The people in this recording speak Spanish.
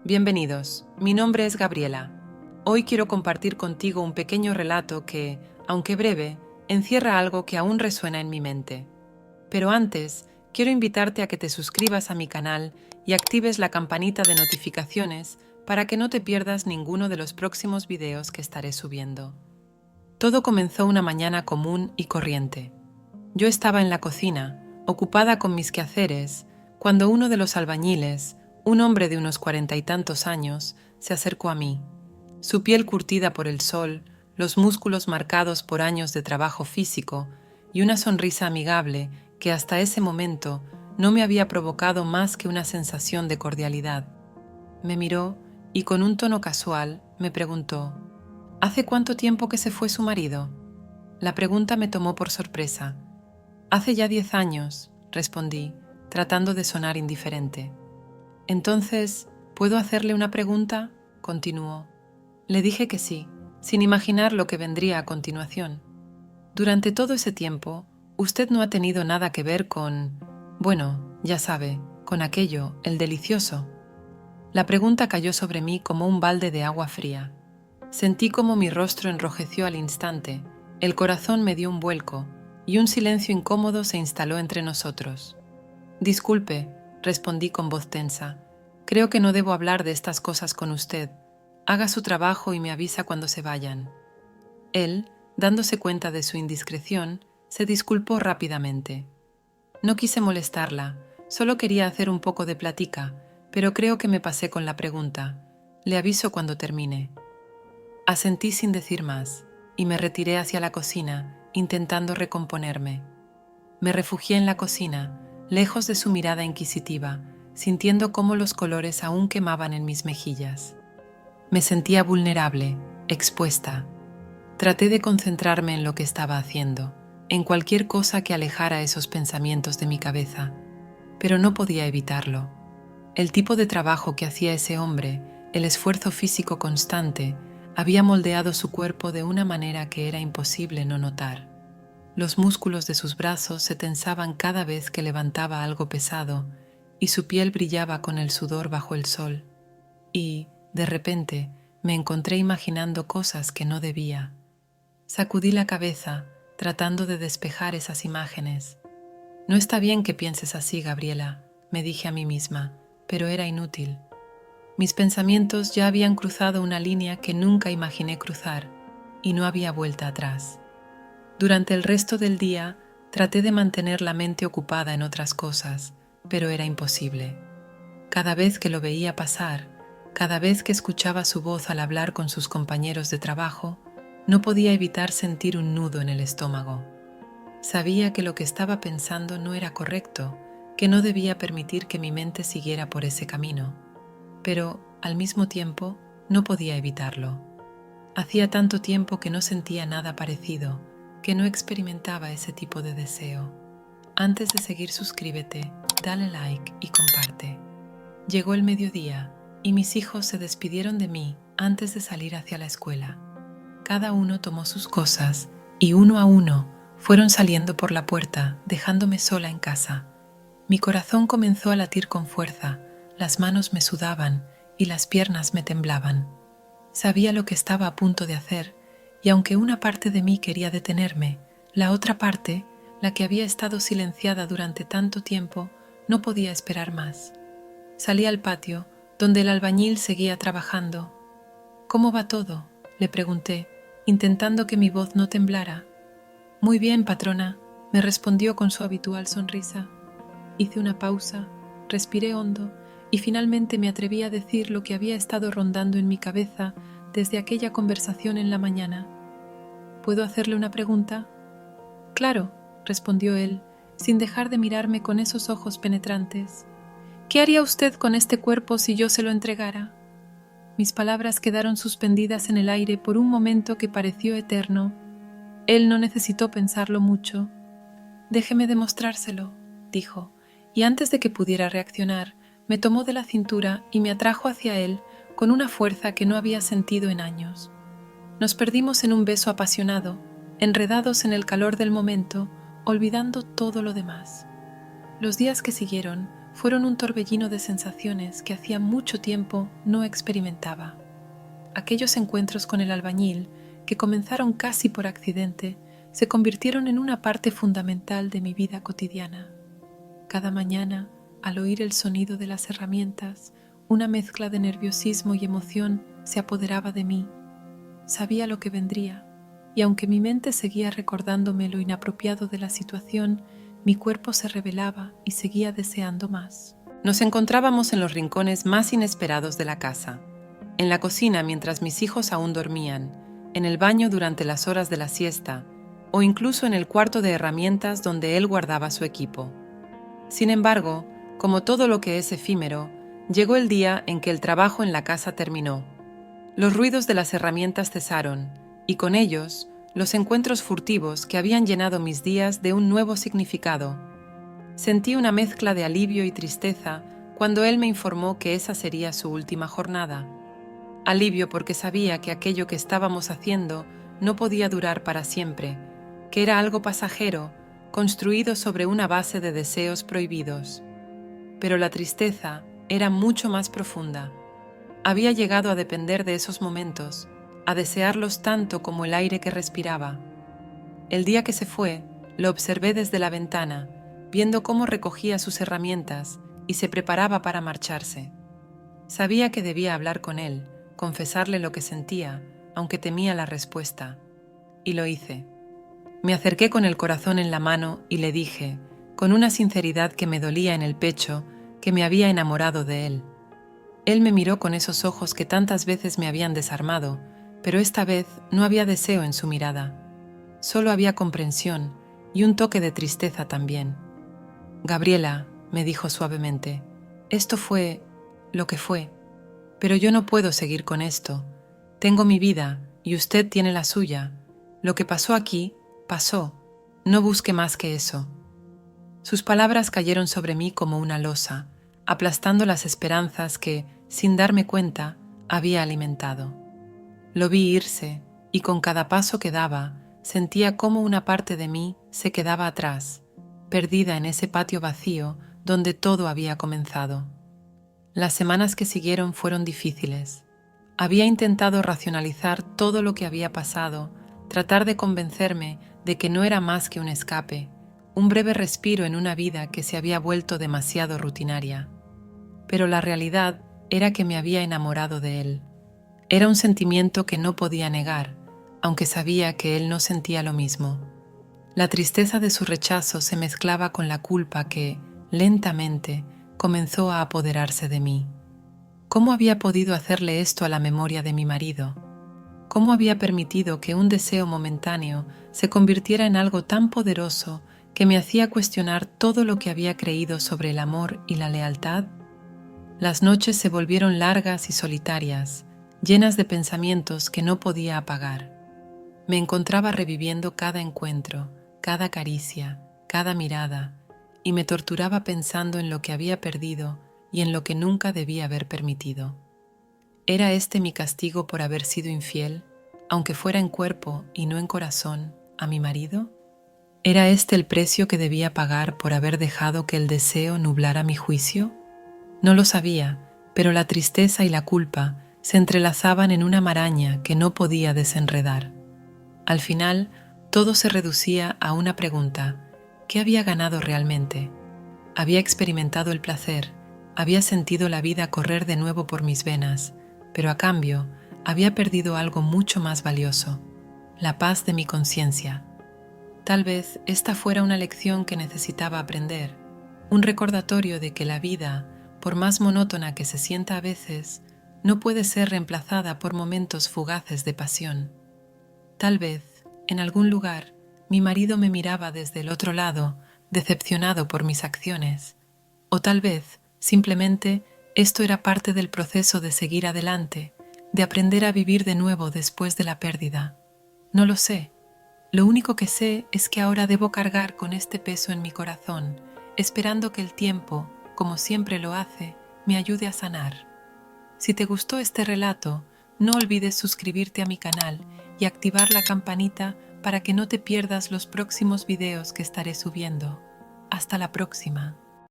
bienvenidos. Mi nombre es Gabriela. Hoy quiero compartir contigo un pequeño relato que, aunque breve, encierra algo que aún resuena en mi mente. Pero antes, quiero invitarte a que te suscribas a mi canal y actives la campanita de notificaciones para que no te pierdas ninguno de los próximos videos que estaré subiendo. Todo comenzó una mañana común y corriente. Yo estaba en la cocina, ocupada con mis quehaceres, cuando uno de los albañiles, un hombre de unos 40 y tantos años, se acercó a mí. Su piel curtida por el sol, los músculos marcados por años de trabajo físico y una sonrisa amigable que hasta ese momento no me había provocado más que una sensación de cordialidad. Me miró y con un tono casual me preguntó: ¿Hace cuánto tiempo que se fue su marido? La pregunta me tomó por sorpresa. Hace ya 10 años, respondí, tratando de sonar indiferente. Entonces, ¿puedo hacerle una pregunta?, continuó. Le dije que sí, sin imaginar lo que vendría a continuación. Durante todo ese tiempo, usted no ha tenido nada que ver con, bueno, ya sabe, con aquello, el delicioso. La pregunta cayó sobre mí como un balde de agua fría. Sentí como mi rostro enrojeció al instante, el corazón me dio un vuelco y un silencio incómodo se instaló entre nosotros. Disculpe, respondí con voz tensa. Creo que no debo hablar de estas cosas con usted. Haga su trabajo y me avisa cuando se vayan. Él, dándose cuenta de su indiscreción, se disculpó rápidamente. No quise molestarla, solo quería hacer un poco de plática, pero creo que me pasé con la pregunta. Le aviso cuando termine. Asentí sin decir más, y me retiré hacia la cocina, intentando recomponerme. Me refugié en la cocina, lejos de su mirada inquisitiva, sintiendo cómo los colores aún quemaban en mis mejillas. Me sentía vulnerable, expuesta. Traté de concentrarme en lo que estaba haciendo, en cualquier cosa que alejara esos pensamientos de mi cabeza, pero no podía evitarlo. El tipo de trabajo que hacía ese hombre, el esfuerzo físico constante, había moldeado su cuerpo de una manera que era imposible no notar. Los músculos de sus brazos se tensaban cada vez que levantaba algo pesado y su piel brillaba con el sudor bajo el sol. Y, de repente, me encontré imaginando cosas que no debía. Sacudí la cabeza, tratando de despejar esas imágenes. No está bien que pienses así, Gabriela, me dije a mí misma, pero era inútil. Mis pensamientos ya habían cruzado una línea que nunca imaginé cruzar, y no había vuelta atrás. Durante el resto del día traté de mantener la mente ocupada en otras cosas, pero era imposible. Cada vez que lo veía pasar, cada vez que escuchaba su voz al hablar con sus compañeros de trabajo, no podía evitar sentir un nudo en el estómago. Sabía que lo que estaba pensando no era correcto, que no debía permitir que mi mente siguiera por ese camino, pero, al mismo tiempo, no podía evitarlo. Hacía tanto tiempo que no sentía nada parecido, que no experimentaba ese tipo de deseo. Antes de seguir, suscríbete, dale like y comparte. Llegó el mediodía y mis hijos se despidieron de mí antes de salir hacia la escuela. Cada uno tomó sus cosas y uno a uno fueron saliendo por la puerta, dejándome sola en casa. Mi corazón comenzó a latir con fuerza, las manos me sudaban y las piernas me temblaban. Sabía lo que estaba a punto de hacer, y aunque una parte de mí quería detenerme, la otra parte, la que había estado silenciada durante tanto tiempo, no podía esperar más. Salí al patio, donde el albañil seguía trabajando. «¿Cómo va todo?», le pregunté, intentando que mi voz no temblara. «Muy bien, patrona», me respondió con su habitual sonrisa. Hice una pausa, respiré hondo y finalmente me atreví a decir lo que había estado rondando en mi cabeza desde aquella conversación en la mañana. «¿Puedo hacerle una pregunta?». «Claro», respondió él, sin dejar de mirarme con esos ojos penetrantes. «¿Qué haría usted con este cuerpo si yo se lo entregara?». Mis palabras quedaron suspendidas en el aire por un momento que pareció eterno. Él no necesitó pensarlo mucho. «Déjeme demostrárselo», dijo, y antes de que pudiera reaccionar, me tomó de la cintura y me atrajo hacia él con una fuerza que no había sentido en años. Nos perdimos en un beso apasionado, enredados en el calor del momento, olvidando todo lo demás. Los días que siguieron fueron un torbellino de sensaciones que hacía mucho tiempo no experimentaba. Aquellos encuentros con el albañil, que comenzaron casi por accidente, se convirtieron en una parte fundamental de mi vida cotidiana. Cada mañana, al oír el sonido de las herramientas, una mezcla de nerviosismo y emoción se apoderaba de mí. Sabía lo que vendría, y aunque mi mente seguía recordándome lo inapropiado de la situación, mi cuerpo se rebelaba y seguía deseando más. Nos encontrábamos en los rincones más inesperados de la casa. En la cocina mientras mis hijos aún dormían, en el baño durante las horas de la siesta, o incluso en el cuarto de herramientas donde él guardaba su equipo. Sin embargo, como todo lo que es efímero, llegó el día en que el trabajo en la casa terminó. Los ruidos de las herramientas cesaron, y con ellos, los encuentros furtivos que habían llenado mis días de un nuevo significado. Sentí una mezcla de alivio y tristeza cuando él me informó que esa sería su última jornada. Alivio porque sabía que aquello que estábamos haciendo no podía durar para siempre, que era algo pasajero, construido sobre una base de deseos prohibidos. Pero la tristeza era mucho más profunda. Había llegado a depender de esos momentos, a desearlos tanto como el aire que respiraba. El día que se fue, lo observé desde la ventana, viendo cómo recogía sus herramientas y se preparaba para marcharse. Sabía que debía hablar con él, confesarle lo que sentía, aunque temía la respuesta. Y lo hice. Me acerqué con el corazón en la mano y le dije, con una sinceridad que me dolía en el pecho, que me había enamorado de él. Él me miró con esos ojos que tantas veces me habían desarmado, pero esta vez no había deseo en su mirada. Solo había comprensión y un toque de tristeza también. «Gabriela», me dijo suavemente, «esto fue lo que fue, pero yo no puedo seguir con esto. Tengo mi vida y usted tiene la suya. Lo que pasó aquí, pasó. No busque más que eso». Sus palabras cayeron sobre mí como una losa, aplastando las esperanzas que, sin darme cuenta, había alimentado. Lo vi irse, y con cada paso que daba, sentía cómo una parte de mí se quedaba atrás, perdida en ese patio vacío donde todo había comenzado. Las semanas que siguieron fueron difíciles. Había intentado racionalizar todo lo que había pasado, tratar de convencerme de que no era más que un escape, un breve respiro en una vida que se había vuelto demasiado rutinaria. Pero la realidad era que me había enamorado de él. Era un sentimiento que no podía negar, aunque sabía que él no sentía lo mismo. La tristeza de su rechazo se mezclaba con la culpa que, lentamente, comenzó a apoderarse de mí. ¿Cómo había podido hacerle esto a la memoria de mi marido? ¿Cómo había permitido que un deseo momentáneo se convirtiera en algo tan poderoso que me hacía cuestionar todo lo que había creído sobre el amor y la lealtad? Las noches se volvieron largas y solitarias, llenas de pensamientos que no podía apagar. Me encontraba reviviendo cada encuentro, cada caricia, cada mirada, y me torturaba pensando en lo que había perdido y en lo que nunca debía haber permitido. ¿Era este mi castigo por haber sido infiel, aunque fuera en cuerpo y no en corazón, a mi marido? ¿Era este el precio que debía pagar por haber dejado que el deseo nublara mi juicio? No lo sabía, pero la tristeza y la culpa se entrelazaban en una maraña que no podía desenredar. Al final, todo se reducía a una pregunta: ¿qué había ganado realmente? Había experimentado el placer, había sentido la vida correr de nuevo por mis venas, pero a cambio había perdido algo mucho más valioso: la paz de mi conciencia. Tal vez esta fuera una lección que necesitaba aprender, un recordatorio de que la vida, por más monótona que se sienta a veces, no puede ser reemplazada por momentos fugaces de pasión. Tal vez, en algún lugar, mi marido me miraba desde el otro lado, decepcionado por mis acciones. O tal vez, simplemente, esto era parte del proceso de seguir adelante, de aprender a vivir de nuevo después de la pérdida. No lo sé. Lo único que sé es que ahora debo cargar con este peso en mi corazón, esperando que el tiempo, como siempre lo hace, me ayude a sanar. Si te gustó este relato, no olvides suscribirte a mi canal y activar la campanita para que no te pierdas los próximos videos que estaré subiendo. Hasta la próxima.